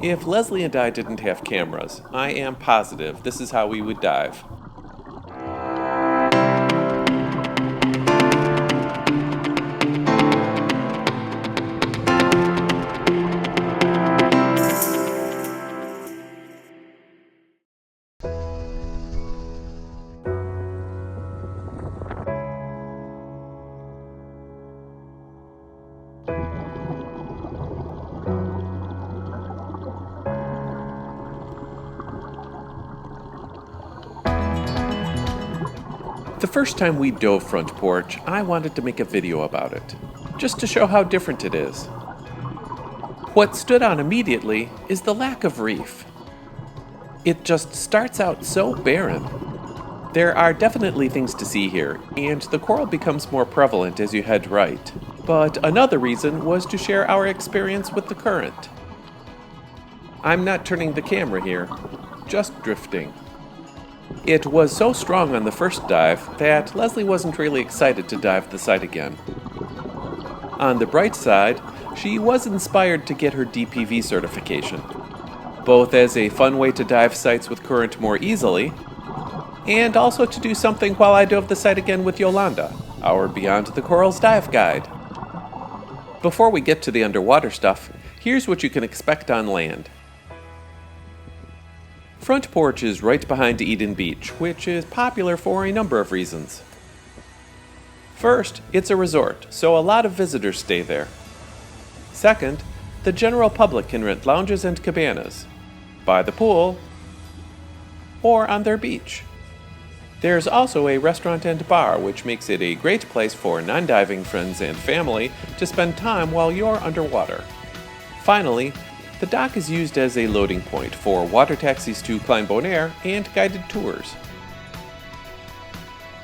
If Leslie and I didn't have cameras, I am positive this is how we would dive. The first time we dove front porch, I wanted to make a video about it, just to show how different it is. What stood out immediately is the lack of reef. It just starts out so barren. There are definitely things to see here, and the coral becomes more prevalent as you head right. But another reason was to share our experience with the current. I'm not turning the camera here, just drifting. It was so strong on the first dive that Leslie wasn't really excited to dive the site again. On the bright side, she was inspired to get her DPV certification, both as a fun way to dive sites with current more easily, and also to do something while I dove the site again with Yolanda, our Beyond the Corals dive guide. Before we get to the underwater stuff, here's what you can expect on land. Front Porch is right behind Eden Beach, which is popular for a number of reasons. First, it's a resort, so a lot of visitors stay there. Second, the general public can rent lounges and cabanas, by the pool, or on their beach. There's also a restaurant and bar, which makes it a great place for non-diving friends and family to spend time while you're underwater. Finally, the dock is used as a loading point for water taxis to climb Bonaire and guided tours.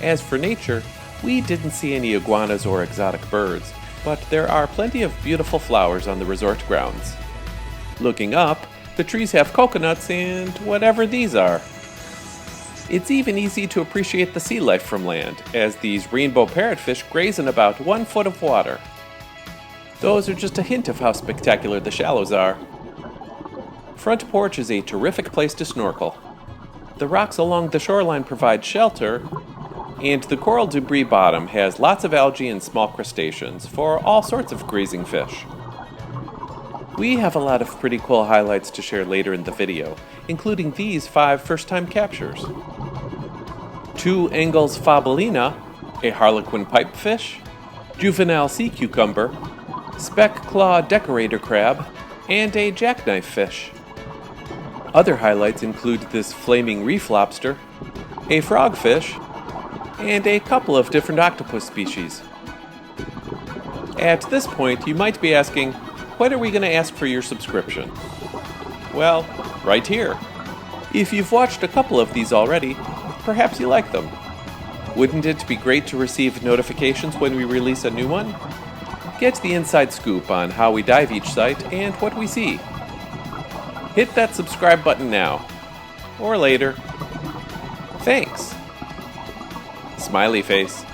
As for nature, we didn't see any iguanas or exotic birds, but there are plenty of beautiful flowers on the resort grounds. Looking up, the trees have coconuts and whatever these are. It's even easy to appreciate the sea life from land, as these rainbow parrotfish graze in about 1 foot of water. Those are just a hint of how spectacular the shallows are. Front Porch is a terrific place to snorkel. The rocks along the shoreline provide shelter, and the coral debris bottom has lots of algae and small crustaceans for all sorts of grazing fish. We have a lot of pretty cool highlights to share later in the video, including these 5 first-time captures. 2 Engel's Fabellina, a harlequin pipefish, juvenile sea cucumber, speck-claw decorator crab, and a jackknife fish. Other highlights include this flaming reef lobster, a frogfish, and a couple of different octopus species. At this point, you might be asking, when are we going to ask for your subscription? Well, right here. If you've watched a couple of these already, perhaps you like them. Wouldn't it be great to receive notifications when we release a new one? Get the inside scoop on how we dive each site and what we see. Hit that subscribe button now, or later. Thanks. Smiley face.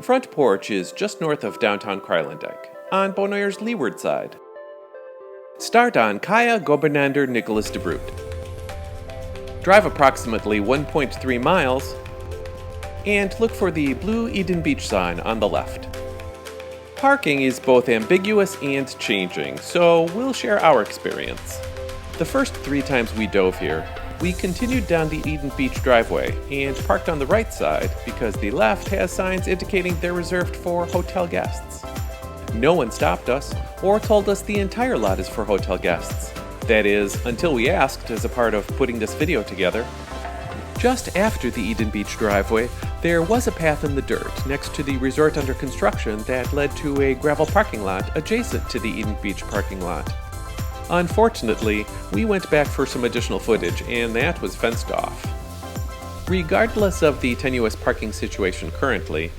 Front Porch is just north of downtown Kralendijk, on Bonaire's leeward side. Start on Kaya Gobernander Nicholas de Brood. Drive approximately 1.3 miles, and look for the blue Eden Beach sign on the left. Parking is both ambiguous and changing, so we'll share our experience. The first 3 times we dove here, we continued down the Eden Beach driveway and parked on the right side because the left has signs indicating they're reserved for hotel guests. No one stopped us or told us the entire lot is for hotel guests. That is, until we asked as a part of putting this video together. Just after the Eden Beach driveway, there was a path in the dirt next to the resort under construction that led to a gravel parking lot adjacent to the Eden Beach parking lot. Unfortunately, we went back for some additional footage and that was fenced off. Regardless of the tenuous parking situation currently,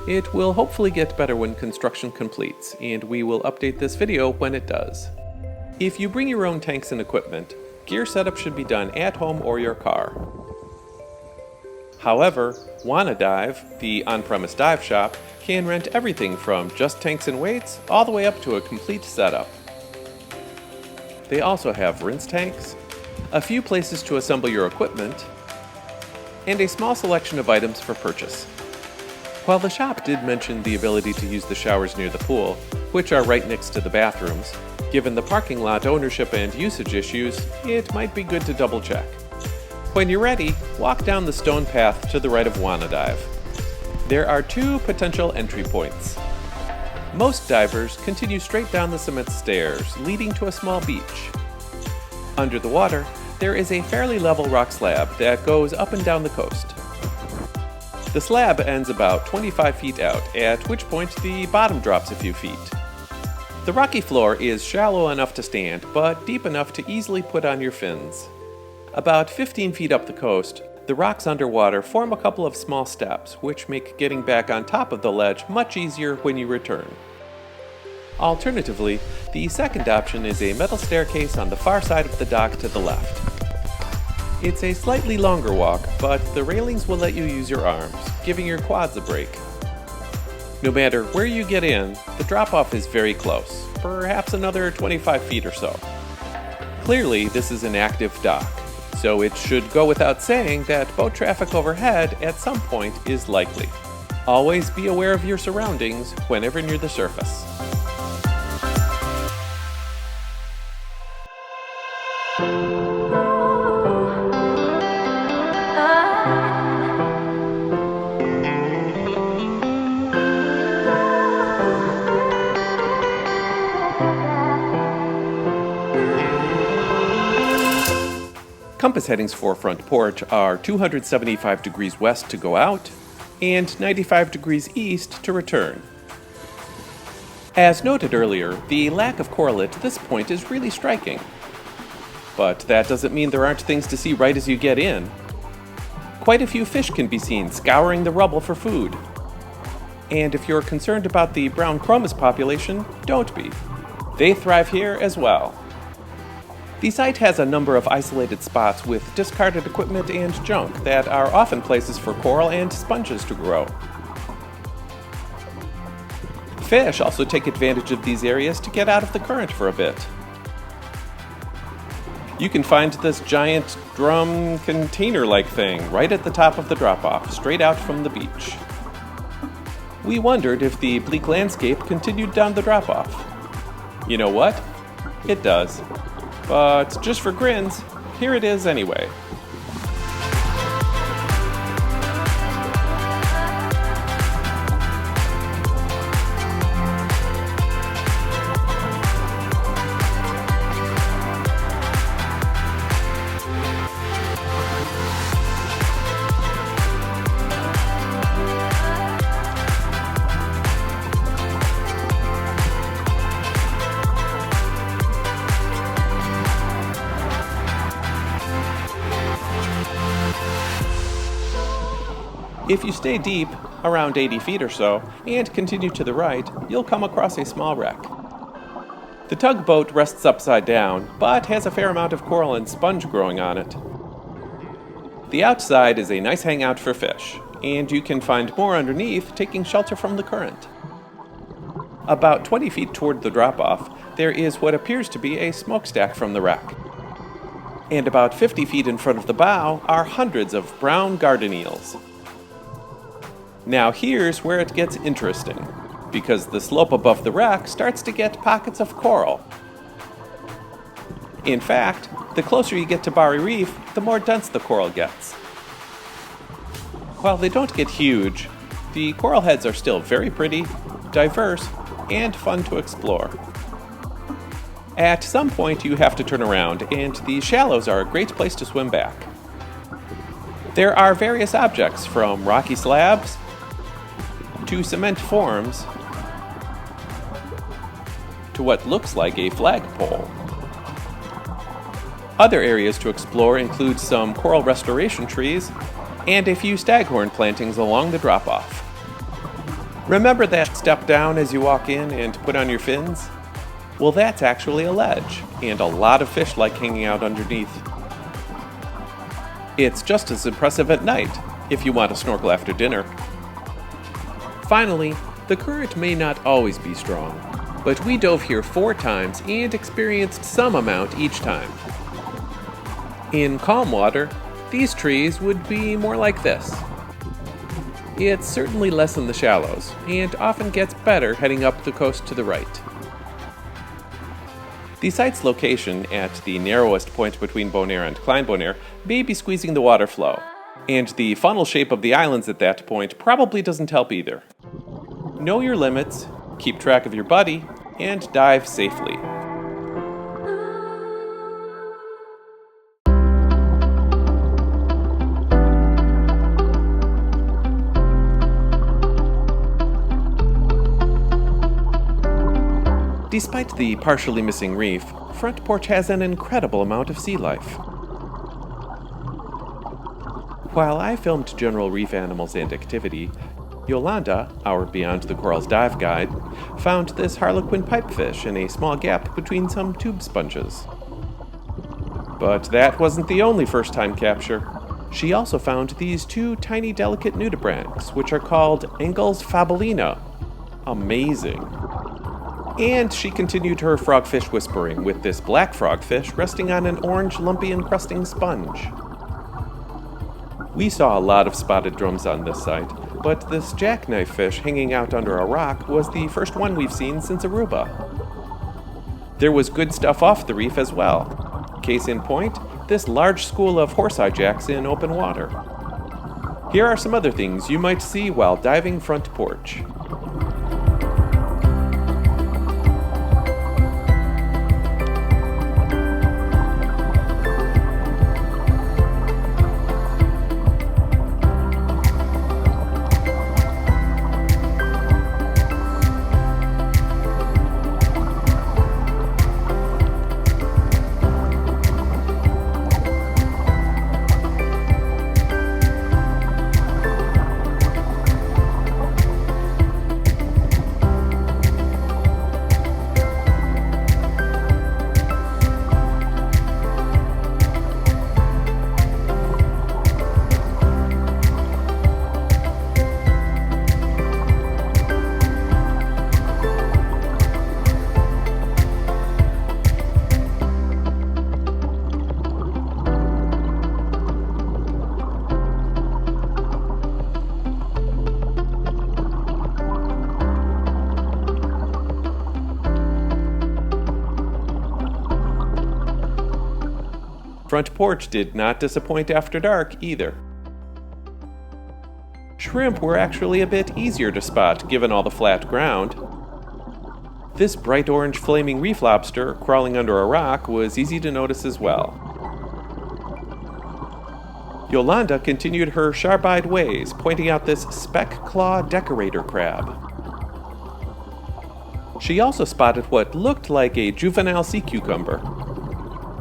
it will hopefully get better when construction completes, and we will update this video when it does. If you bring your own tanks and equipment, gear setup should be done at home or your car. However, Wanna Dive, the on-premise dive shop, can rent everything from just tanks and weights all the way up to a complete setup. They also have rinse tanks, a few places to assemble your equipment, and a small selection of items for purchase. While the shop did mention the ability to use the showers near the pool, which are right next to the bathrooms, given the parking lot ownership and usage issues, it might be good to double check. When you're ready, walk down the stone path to the right of Wanna Dive. There are two potential entry points. Most divers continue straight down the cement stairs, leading to a small beach. Under the water, there is a fairly level rock slab that goes up and down the coast. The slab ends about 25 feet out, at which point the bottom drops a few feet. The rocky floor is shallow enough to stand, but deep enough to easily put on your fins. About 15 feet up the coast, the rocks underwater form a couple of small steps, which make getting back on top of the ledge much easier when you return. Alternatively, the second option is a metal staircase on the far side of the dock to the left. It's a slightly longer walk, but the railings will let you use your arms, giving your quads a break. No matter where you get in, the drop-off is very close, perhaps another 25 feet or so. Clearly, this is an active dock, so it should go without saying that boat traffic overhead at some point is likely. Always be aware of your surroundings whenever near the surface. Compass headings for front porch are 275 degrees west to go out and 95 degrees east to return. As noted earlier, the lack of coral at this point is really striking. But that doesn't mean there aren't things to see right as you get in. Quite a few fish can be seen scouring the rubble for food. And if you're concerned about the brown chromis population, don't be. They thrive here as well. The site has a number of isolated spots with discarded equipment and junk that are often places for coral and sponges to grow. Fish also take advantage of these areas to get out of the current for a bit. You can find this giant drum container-like thing right at the top of the drop-off, straight out from the beach. We wondered if the bleak landscape continued down the drop-off. You know what? It does. But just for grins, here it is anyway. If you stay deep, around 80 feet or so, and continue to the right, you'll come across a small wreck. The tugboat rests upside down, but has a fair amount of coral and sponge growing on it. The outside is a nice hangout for fish, and you can find more underneath taking shelter from the current. About 20 feet toward the drop-off, there is what appears to be a smokestack from the wreck. And about 50 feet in front of the bow are hundreds of brown garden eels. Now here's where it gets interesting, because the slope above the wreck starts to get pockets of coral. In fact, the closer you get to Bari Reef, the more dense the coral gets. While they don't get huge, the coral heads are still very pretty, diverse, and fun to explore. At some point you have to turn around, and the shallows are a great place to swim back. There are various objects, from rocky slabs to cement forms, to what looks like a flagpole. Other areas to explore include some coral restoration trees and a few staghorn plantings along the drop-off. Remember that step down as you walk in and put on your fins? Well, that's actually a ledge, and a lot of fish like hanging out underneath. It's just as impressive at night, if you want to snorkel after dinner. Finally, the current may not always be strong, but we dove here 4 times and experienced some amount each time. In calm water, these trees would be more like this. It's certainly less in the shallows, and often gets better heading up the coast to the right. The site's location at the narrowest point between Bonaire and Klein Bonaire may be squeezing the water flow, and the funnel shape of the islands at that point probably doesn't help either. Know your limits, keep track of your buddy, and dive safely. Despite the partially missing reef, Front Porch has an incredible amount of sea life. While I filmed general reef animals and activity, Yolanda, our Beyond the Corals dive guide, found this harlequin pipefish in a small gap between some tube sponges. But that wasn't the only first-time capture. She also found these 2 tiny delicate nudibranchs, which are called Engel's Fabellina. Amazing. And she continued her frogfish whispering with this black frogfish resting on an orange lumpy encrusting sponge. We saw a lot of spotted drums on this site, but this jackknife fish hanging out under a rock was the first one we've seen since Aruba. There was good stuff off the reef as well. Case in point, this large school of horse-eye jacks in open water. Here are some other things you might see while diving Front Porch. Front Porch did not disappoint after dark either. Shrimp were actually a bit easier to spot given all the flat ground. This bright orange flaming reef lobster crawling under a rock was easy to notice as well. Yolanda continued her sharp-eyed ways, pointing out this speck-claw decorator crab. She also spotted what looked like a juvenile sea cucumber.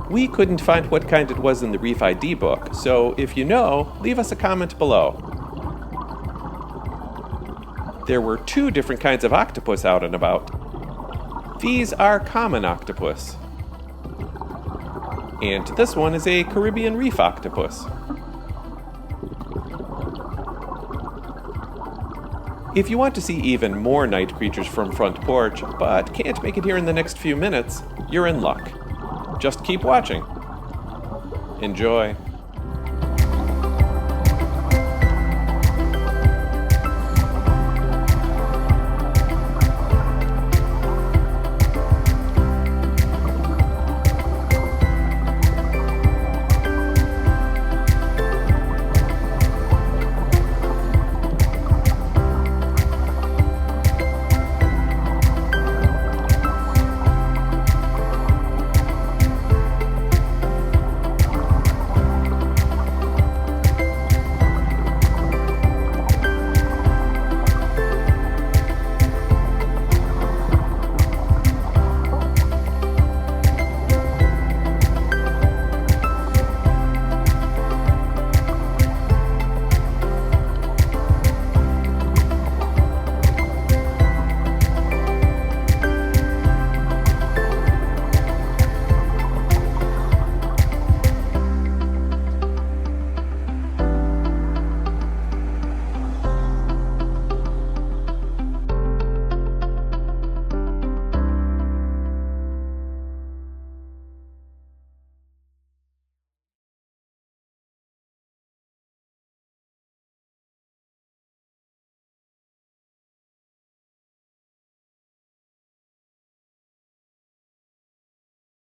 We couldn't find what kind it was in the Reef ID book, so if you know, leave us a comment below. There were 2 different kinds of octopus out and about. These are common octopus. And this one is a Caribbean reef octopus. If you want to see even more night creatures from Front Porch, but can't make it here in the next few minutes, you're in luck. Just keep watching. Enjoy.